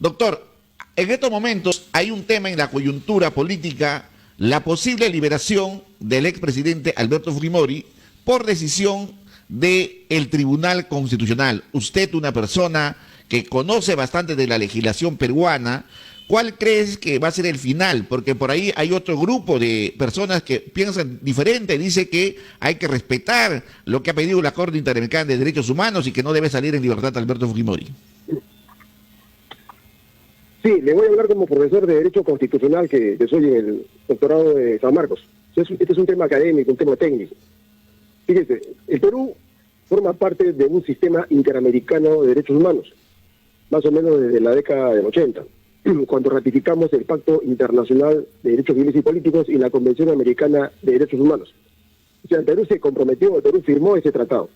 Doctor, en estos momentos hay un tema en la coyuntura política, la posible liberación del expresidente Alberto Fujimori por decisión del Tribunal Constitucional. Usted, una persona que conoce bastante de la legislación peruana, ¿cuál crees que va a ser el final? Porque por ahí hay otro grupo de personas que piensan diferente, dice que hay que respetar lo que ha pedido la Corte Interamericana de Derechos Humanos y que no debe salir en libertad Alberto Fujimori. Sí, le voy a hablar como profesor de Derecho Constitucional que soy en el doctorado de San Marcos. Este es un tema académico, un tema técnico. Fíjese, el Perú forma parte de un sistema interamericano de derechos humanos, más o menos desde la década del 80, cuando ratificamos el Pacto Internacional de Derechos Civiles y Políticos y la Convención Americana de Derechos Humanos. O sea, el Perú se comprometió, el Perú firmó ese tratado.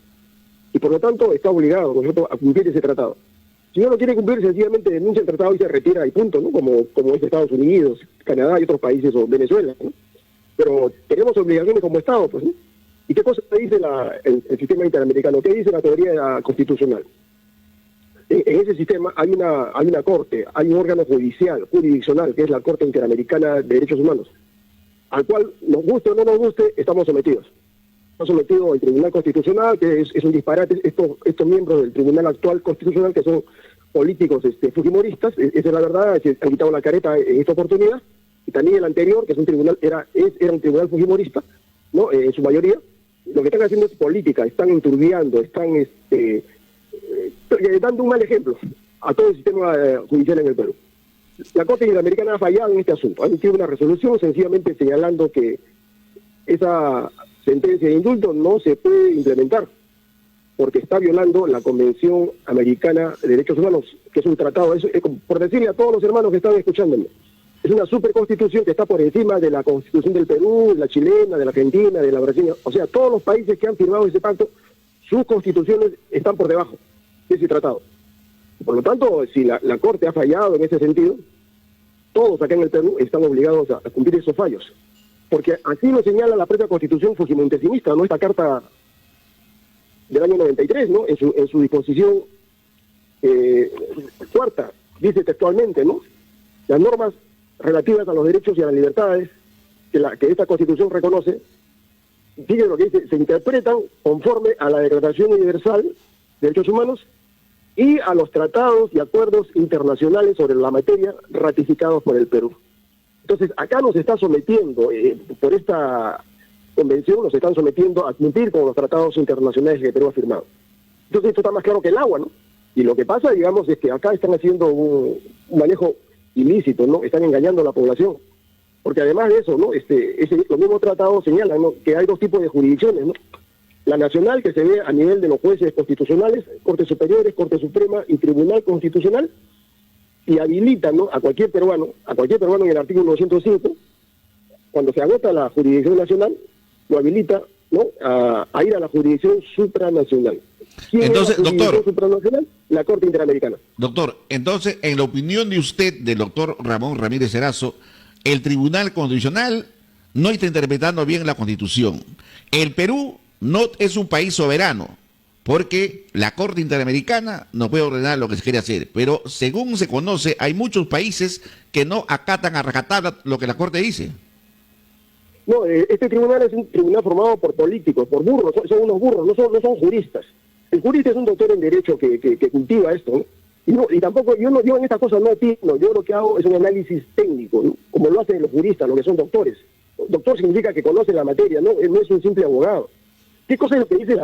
Y por lo tanto está obligado nosotros a cumplir ese tratado. Si uno no quiere cumplir, sencillamente denuncia el tratado y se retira y punto, ¿no? Como es Estados Unidos, Canadá y otros países, o Venezuela, ¿no? Pero tenemos obligaciones como Estado, pues, ¿no? ¿Y qué cosa dice el sistema interamericano? ¿Qué dice la teoría constitucional? En ese sistema hay una corte, hay un órgano judicial, jurisdiccional, que es la Corte Interamericana de Derechos Humanos, al cual, nos guste o no nos guste, estamos sometidos. Estamos sometidos al Tribunal Constitucional, que es un disparate. Estos miembros del Tribunal actual Constitucional, que son políticos fujimoristas, esa es la verdad, se han quitado la careta en esta oportunidad, y también el anterior, que es un tribunal, era un tribunal fujimorista, ¿no? En su mayoría, lo que están haciendo es política, están enturbiando, están dando un mal ejemplo a todo el sistema judicial en el Perú. La Corte Interamericana ha fallado en este asunto, ha emitido una resolución sencillamente señalando que esa sentencia de indulto no se puede implementar porque está violando la Convención Americana de Derechos Humanos, que es un tratado, es por decirle a todos los hermanos que están escuchándome, es una superconstitución que está por encima de la Constitución del Perú, de la chilena, de la argentina, de la brasileña. O sea, todos los países que han firmado ese pacto, sus constituciones están por debajo de ese tratado. Por lo tanto, si la Corte ha fallado en ese sentido, todos acá en el Perú están obligados a cumplir esos fallos. Porque así lo señala la propia Constitución fujimontesista, ¿no? Esta carta del año 93, ¿no? En su disposición cuarta, dice textualmente, ¿no? Las normas relativas a los derechos y a las libertades que esta Constitución reconoce, fíjense lo que dice, se interpretan conforme a la Declaración Universal de Derechos Humanos y a los tratados y acuerdos internacionales sobre la materia ratificados por el Perú. Entonces, acá nos está sometiendo, por esta convención, nos están sometiendo a cumplir con los tratados internacionales que Perú ha firmado. Entonces, esto está más claro que el agua, ¿no? Y lo que pasa, digamos, es que acá están haciendo un manejo ilícito, ¿no? Están engañando a la población. Porque además de eso, ¿no? Los mismos tratados señalan, ¿no?, que hay dos tipos de jurisdicciones, ¿no? La nacional, que se ve a nivel de los jueces constitucionales, Cortes Superiores, Corte Suprema y Tribunal Constitucional, y habilitan, ¿no?, a cualquier peruano en el artículo 205, cuando se agota la jurisdicción nacional, lo habilita, ¿no?, a ir a la jurisdicción supranacional. ¿Quién Entonces, es la jurisdicción doctor, supranacional? La Corte Interamericana. Doctor, entonces, en la opinión de usted, del doctor Ramón Ramírez Erazo, el Tribunal Constitucional no está interpretando bien la Constitución. El Perú no es un país soberano, porque la Corte Interamericana no puede ordenar lo que se quiere hacer, pero según se conoce, hay muchos países que no acatan a rajatabla lo que la Corte dice. No, este tribunal es un tribunal formado por políticos, por burros, son unos burros, no son juristas. El jurista es un doctor en derecho que cultiva esto, ¿no? Y tampoco, yo en estas cosas no opino, yo lo que hago es un análisis técnico, ¿no?, como lo hacen los juristas, los que son doctores. Doctor significa que conoce la materia, no es un simple abogado. ¿Qué cosa es lo que dice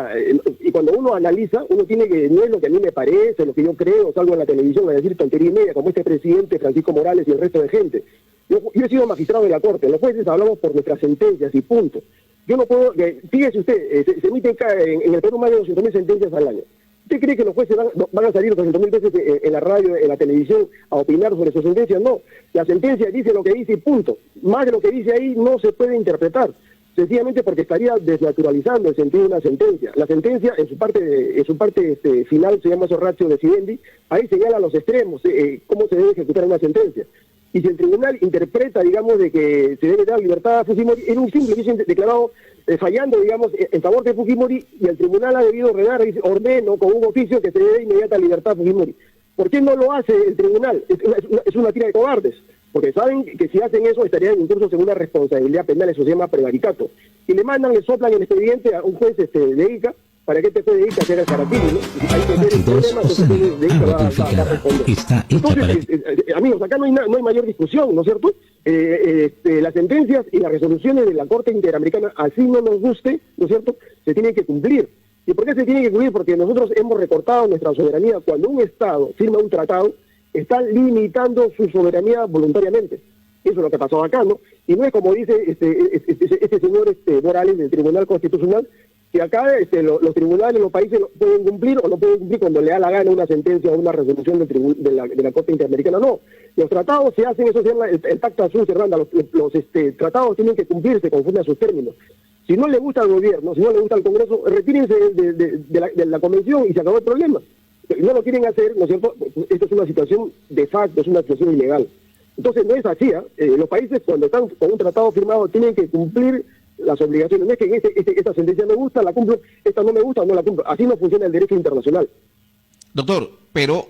y cuando uno analiza, uno tiene que, no es lo que a mí me parece, lo que yo creo, salgo en la televisión a decir tontería y media, como este presidente Francisco Morales y el resto de gente. Yo he sido magistrado de la Corte, los jueces hablamos por nuestras sentencias y punto. Yo no puedo, fíjese usted, se emiten en el Perú más de 200.000 sentencias al año. ¿Usted cree que los jueces van a salir 200.000 veces en la radio, en la televisión, a opinar sobre sus sentencias? No, la sentencia dice lo que dice y punto. Más de lo que dice ahí no se puede interpretar, sencillamente porque estaría desnaturalizando el sentido de una sentencia. La sentencia, en su parte final, se llama ratio decidendi, ahí señala los extremos, cómo se debe ejecutar una sentencia. Y si el tribunal interpreta, digamos, de que se debe dar libertad a Fujimori, es un simple, que declarado fallando, digamos, en favor de Fujimori, y el tribunal ha debido ordenar, dice, ordeno con un oficio que se dé inmediata libertad a Fujimori. ¿Por qué no lo hace el tribunal? Es una tira de cobardes, porque saben que si hacen eso estarían incluso en una responsabilidad penal, eso se llama prevaricato. Y le mandan, le soplan el expediente a un juez de ICA, para que este juez de ICA se haga el caratini, ¿no? Hay que ver el problema, entonces el juez de ICA va a responder. Está hecha Entonces, para ti. amigos, acá no hay mayor discusión, ¿no es cierto? Las sentencias y las resoluciones de la Corte Interamericana, así no nos guste, ¿no es cierto?, se tienen que cumplir. ¿Y por qué se tienen que cumplir? Porque nosotros hemos recortado nuestra soberanía. Cuando un Estado firma un tratado, está limitando su soberanía voluntariamente. Eso es lo que pasó acá, ¿no? Y no es como dice este señor Morales del Tribunal Constitucional, que acá los tribunales, los países pueden cumplir o no pueden cumplir cuando le da la gana una sentencia o una resolución de la Corte Interamericana. No, los tratados se hacen, eso se llama el pacto azul cerrando, los tratados tienen que cumplirse conforme a sus términos. Si no le gusta al gobierno, si no le gusta al Congreso, retírense de la convención y se acabó el problema. No lo quieren hacer, ¿no es cierto? Esto es una situación de facto, es una situación ilegal. Entonces no es así, los países cuando están con un tratado firmado tienen que cumplir las obligaciones. No es que esta sentencia me gusta, la cumplo, esta no me gusta, no la cumplo. Así no funciona el derecho internacional. Doctor, pero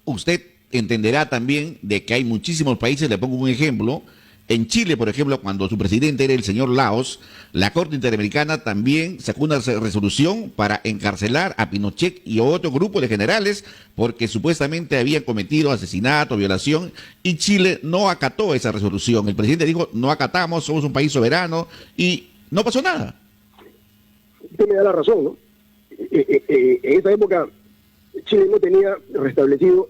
usted entenderá también de que hay muchísimos países, le pongo un ejemplo. En Chile, por ejemplo, cuando su presidente era el señor Laos, la Corte Interamericana también sacó una resolución para encarcelar a Pinochet y a otro grupo de generales porque supuestamente habían cometido asesinato, violación, y Chile no acató esa resolución. El presidente dijo, no acatamos, somos un país soberano, y no pasó nada. Usted me da la razón, ¿no? En esa época Chile no tenía restablecido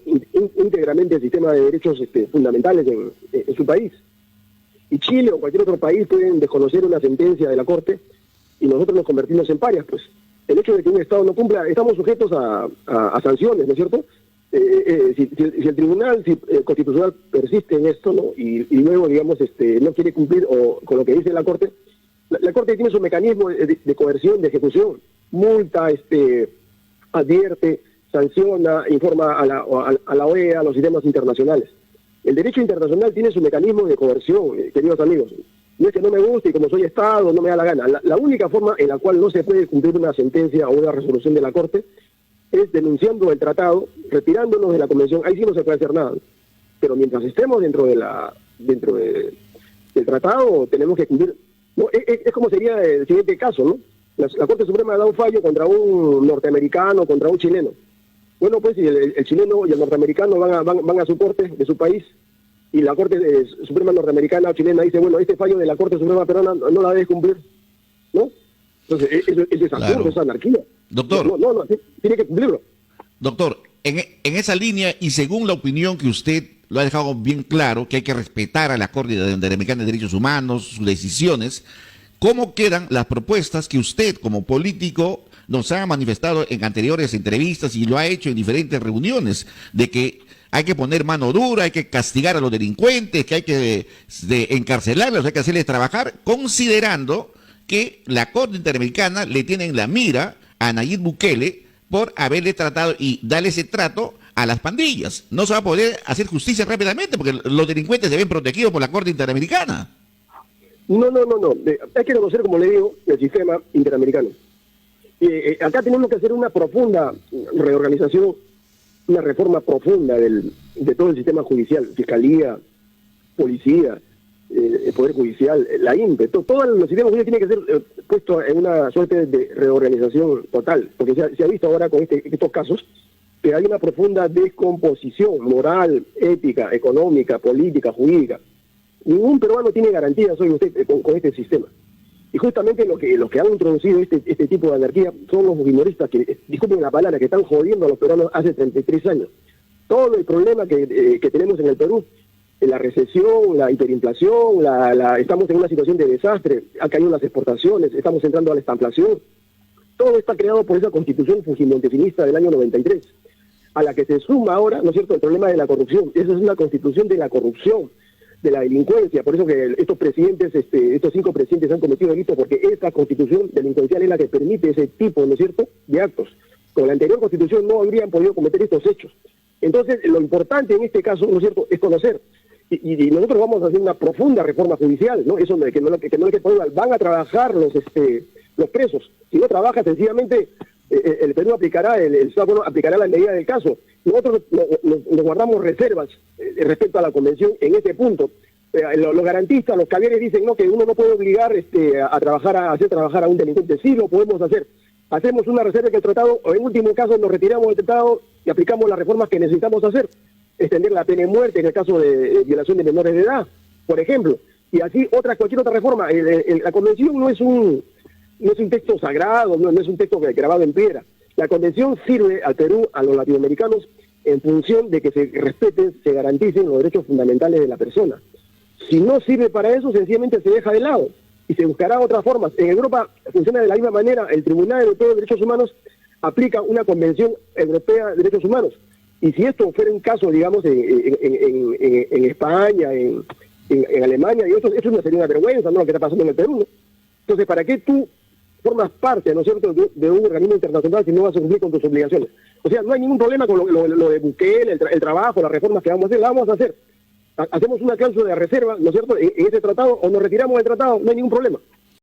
íntegramente el sistema de derechos fundamentales en su país. Y Chile o cualquier otro país pueden desconocer una sentencia de la Corte y nosotros nos convertimos en parias, pues. El hecho de que un Estado no cumpla, estamos sujetos a sanciones, ¿no es cierto? Si el Tribunal Constitucional persiste en esto, ¿no? Y luego, digamos, no quiere cumplir con lo que dice la Corte, la Corte tiene su mecanismo de coerción, de ejecución, multa, advierte, sanciona, informa a la OEA, a los sistemas internacionales. El derecho internacional tiene su mecanismo de coerción, queridos amigos. No es que no me guste y como soy Estado no me da la gana. La única forma en la cual no se puede cumplir una sentencia o una resolución de la Corte es denunciando el tratado, retirándonos de la convención. Ahí sí no se puede hacer nada. Pero mientras estemos dentro del tratado tenemos que cumplir. No, es como sería el siguiente caso, ¿no? La Corte Suprema da un fallo contra un norteamericano, contra un chileno. Bueno, pues si el chileno y el norteamericano van a su corte de su país y la Corte Suprema norteamericana o chilena dice, bueno, este fallo de la Corte Suprema peruana no la debes cumplir, ¿no? Entonces, eso es absurdo, Claro. es anarquía. Doctor. No, tiene que cumplirlo. Doctor, en esa línea y según la opinión que usted lo ha dejado bien claro, que hay que respetar a la Corte Interamericana de Derechos Humanos, sus decisiones, ¿cómo quedan las propuestas que usted como político nos ha manifestado en anteriores entrevistas y lo ha hecho en diferentes reuniones, de que hay que poner mano dura, hay que castigar a los delincuentes, que hay que encarcelarlos, hay que hacerles trabajar, considerando que la Corte Interamericana le tiene en la mira a Nayib Bukele por haberle tratado y darle ese trato a las pandillas? No se va a poder hacer justicia rápidamente porque los delincuentes se ven protegidos por la Corte Interamericana. No. Hay que conocer, como le digo, el sistema interamericano. Acá tenemos que hacer una profunda reorganización, una reforma profunda de todo el sistema judicial, fiscalía, policía, el Poder Judicial, la INPE, todo el sistema judicial tiene que ser puesto en una suerte de reorganización total, porque se ha visto ahora con estos casos que hay una profunda descomposición moral, ética, económica, política, jurídica. Ningún peruano tiene garantías hoy con este sistema. Y justamente los que han introducido este tipo de anarquía son los fujimoristas que, disculpen la palabra, que están jodiendo a los peruanos hace 33 años. Todo el problema que tenemos en el Perú, la recesión, la hiperinflación, estamos en una situación de desastre, han caído las exportaciones, estamos entrando a la estanflación. Todo está creado por esa constitución fujimontesinista del año 93, a la que se suma ahora, ¿no es cierto?, el problema de la corrupción. Esa es una constitución de la corrupción, de la delincuencia. Por eso que estos presidentes, estos 5 presidentes han cometido delitos, porque esta constitución delincuencial es la que permite ese tipo, ¿no es cierto?, de actos. Con la anterior constitución no habrían podido cometer estos hechos. Entonces, lo importante en este caso, ¿no es cierto?, es conocer. Y nosotros vamos a hacer una profunda reforma judicial, ¿no? Eso que no es que van a trabajar los presos. Si no trabaja, sencillamente el Perú aplicará, el Estado aplicará la medida del caso. Nosotros nos guardamos reservas respecto a la convención en ese punto. Los garantistas, los caviares dicen no, que uno no puede obligar a trabajar, a hacer trabajar a un delincuente. Sí lo podemos hacer. Hacemos una reserva que el tratado, o en último caso nos retiramos del tratado y aplicamos las reformas que necesitamos hacer. Extender la pena de muerte en el caso de violación de menores de edad, por ejemplo. Y así cualquier otra reforma. La convención no es un texto sagrado, no es un texto grabado en piedra. La convención sirve al Perú, a los latinoamericanos, en función de que se respeten, se garanticen los derechos fundamentales de la persona. Si no sirve para eso, sencillamente se deja de lado y se buscará otras formas. En Europa funciona de la misma manera. El Tribunal Europeo de Derechos Humanos aplica una Convención Europea de Derechos Humanos. Y si esto fuera un caso, digamos, en España, en Alemania, y eso no sería una vergüenza, ¿no?, lo que está pasando en el Perú, ¿no? Entonces, ¿para qué tú formas parte, ¿no es cierto?, de un organismo internacional si no vas a cumplir con tus obligaciones? O sea, no hay ningún problema con lo de Bukele, el trabajo, las reformas que vamos a hacer, las vamos a hacer. Hacemos una cláusula de reserva, ¿no es cierto?, en ese tratado, o nos retiramos del tratado, no hay ningún problema.